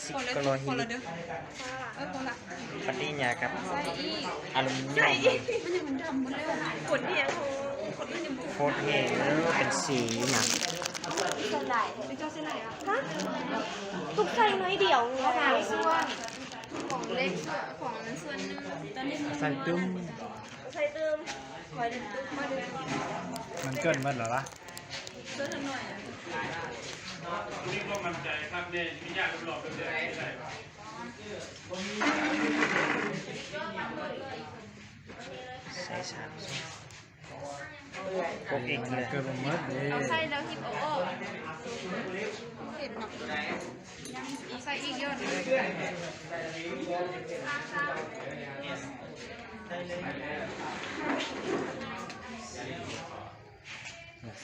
ซิโกโลฮิลิตปฏิญญากับอลูมิเนียมขนเนี่ยขนเนี่ย โคตรแห้งแล้วเป็นสีหนัก เส้นไหลเป็นเจ้าเส้นไหลอ่ะฮะทุกไส้น้อยเดียวสามส่วนของเล็กของนั้นส่วนนึงตอนนี้ ใส่ตึ้ม ใส่เติมคอยเดินตึ้มมาเดิน มันเกินมันเหรอล่ะ เติมหน่อยอ่ะ นี่ก็มั่นใจครับเนี่ยมีญาติรอบๆเป็นเดือนไม่ได้ ใส่3พวกอีกเลยเกินหมดเลย เอาไส้แล้วหิบเอาออกเห็นหนักเอาไส้อีกยอดเลย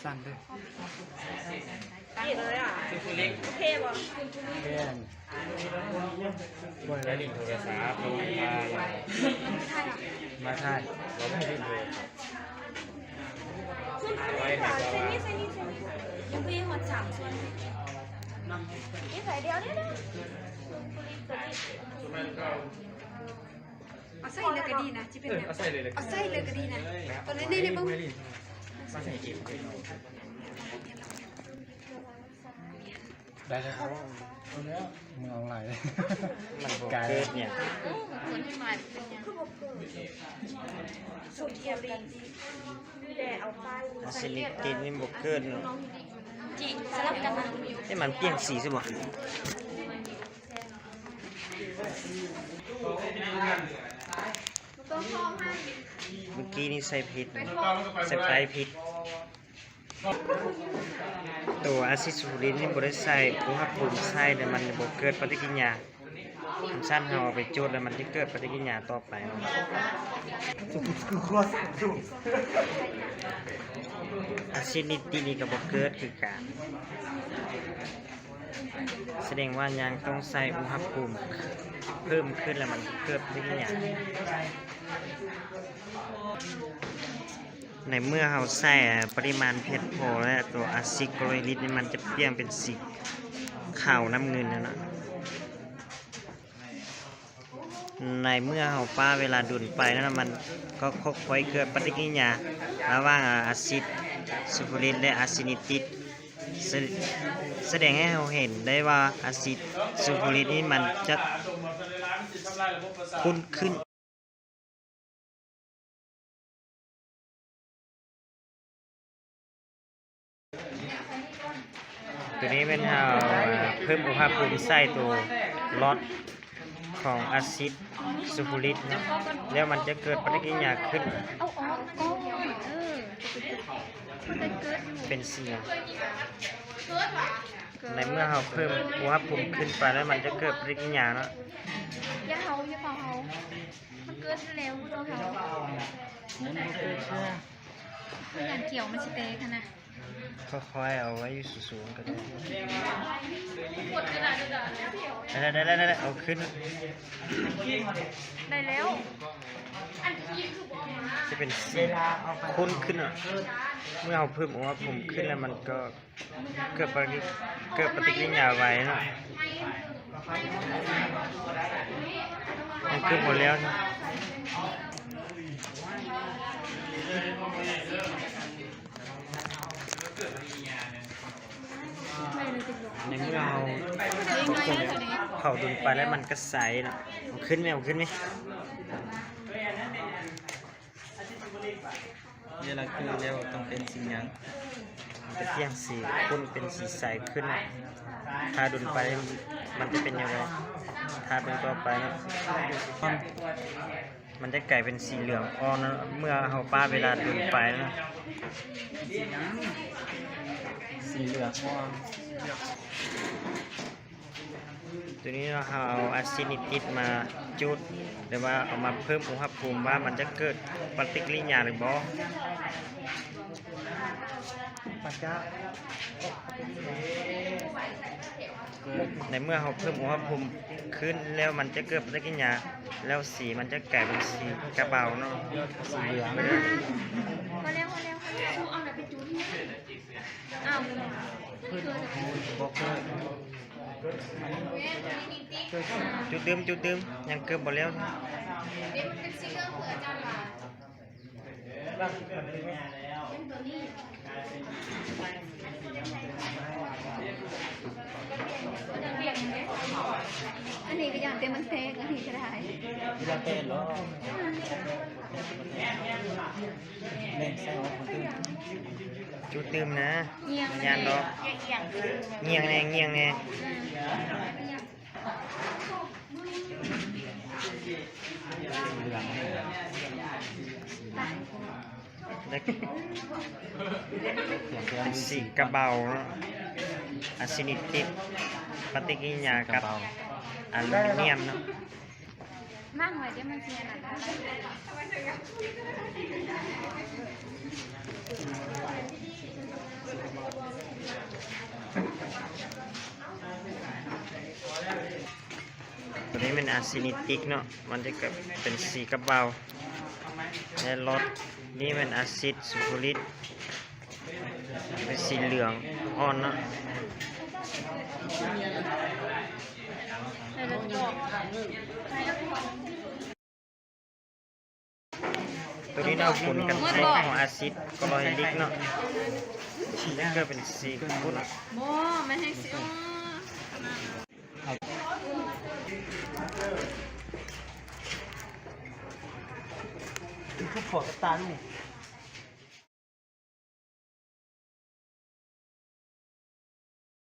สั้นด้วย นี่เลยอ่ะโอเคป่ะ แค่นบ่ได้ลิ้นโทรศัพท์ลงมาถ่ายเราไม่ได้เลย ส่วนอันนี้ค่ะเส้นนี้ยังพี่หมด3ส่วนนี่ใส่เดียวนี่นะเอาไส้เลยก็ดีนะจิเป็นเอาไส้เลยก็ดีนะตอนนี้นี่บ้าง มาใส่เก็บได้แล้วครับมึงเอาอะไรมันเกิดเนี่ย ส่วนที่มาเป็นยังสูตรเทียมดีแต่เอาไส้ อะซิลิตินนี่บวกเกิน จีสลับกันนะ ให้มันเปลี่ยนสีสิบ่ ต้องพร้อมให้ เมื่อกี้นี่ใส่ผิดใส่ไปผิดตัวอะซิซูลินนี่บ่ได้ใส่อุณหภูมิใส่แต่มันบ่เกิดปฏิกิริยาสั้นเฮาเอาไปจุดแล้วมันจะเกิดปฏิกิริยาต่อไปอะซิลิตินนี่ก็บ่เกิดคือกันแสดงว่ายังต้องใส่อุณหภูมิเพิ่มขึ้นแล้วมันเกิดปฏิกิริยาในเมื่อเราใส่ปริมาณเพชรพอและตัวอะซิโกโลลิตนี่มันจะเปลี่ยนเป็นสีขาวน้ำเงินนะ ในเมื่อเราป้าเวลาดุนไปนั้นมันก็ค่อยๆเกิดปฏิกิริยาระหว่างอะซิดซูฟูริกและอะซินิติกแสดงให้เราเห็นได้ว่าอะซิดซูฟูริกนี่มันจะคุ้นขึ้นตัวนี้เป็นเราเพิ่มอุณหภูมิใส่ตัวล็อตของอะซิดซูฟูริกนะแล้วมันจะเกิดปฏิกิริยาขึ้น เอาออกก็มันเกิดเป็นเสียงในเมื่อเราเพิ่มอุณหภูมิขึ้นไปแล้วมันจะเกิดปฏิกิริยาเนาะ อย่าเฮามันเกิดแล้วเราเฮามันอย่างเกี่ยวมันสิเตะขนาด ค่อยๆเอาไว้อยู่สูงๆก็ได้ กดกระดาษได้เอาขึ้น ได้แล้วอันที่คือบอกมา จะเป็นสีข้นขึ้นอ่ะเมื่อเราเพิ่มอุณหภูมิขึ้นแล้วมันก็เกิดปฏิกิริยาไว้เนาะมันขึ้นหมดแล้วนะในเมื่อเราเผาดุนไปแล้วมันก็ใสนะเอาขึ้นไหมเวลาคือแล้วต้องเป็นสียังจะเที่ยงสีข้นเป็นสีใสขึ้นถ้าดุนไปมันจะเป็นยังไงถ้าเป็นต่อไปมันจะกลายเป็นสีเหลืองอ่อนนะเมื่อเราป้าเวลาดุนไปนะสีเหลืองอ่อนตัวนี้เราเอาอะซินิติดมาจุดหรือว่าเอามาเพิ่มอุณหภูมิว่ามันจะเกิดปฏิกิริยาหรือบ่ในเมื่อเราเพิ่มอุณหภูมิขึ้นแล้วมันจะเกิดปฏิกิริยาแล้วสีมันจะกลายเป็นสีกระเบาเนาะสีเหลืองมาแล้วเอาไหนไปจูนอ้าว บอกเลย จุดดื่มยังเกือบหมดแล้ว เด็กมันเป็นซิงเกิลเผื่ออาจารย์ว่าอันนี้ก็อย่างเต็มมันเทกอันนี้ก็ได้ จะเป็นหรอเล่นใส่หัวคนตื่น จุดดื่มนะ เงียง ยานดอก เงียง เงียงแน่เล็กสีกระเบาเนาะอะซินิติดปฏิกิริยากับอลูมิเนียมเนาะ มากหน่อยเดี๋ยวมันเสียนะ ตัวนี้เป็นอะซินิติกเนาะมันจะเกิดเป็นสีกระเบาและรสนี่เป็นอะซิดซูฟูริกเป็นสีเหลืองอ่อนเนาะ ตัวนี้เราผลกันใช้ของอาซิดกลอยลิกเนาะนี่ก็เป็นสีกุน โมไม่ให้ซิว คือขอกระตาลูก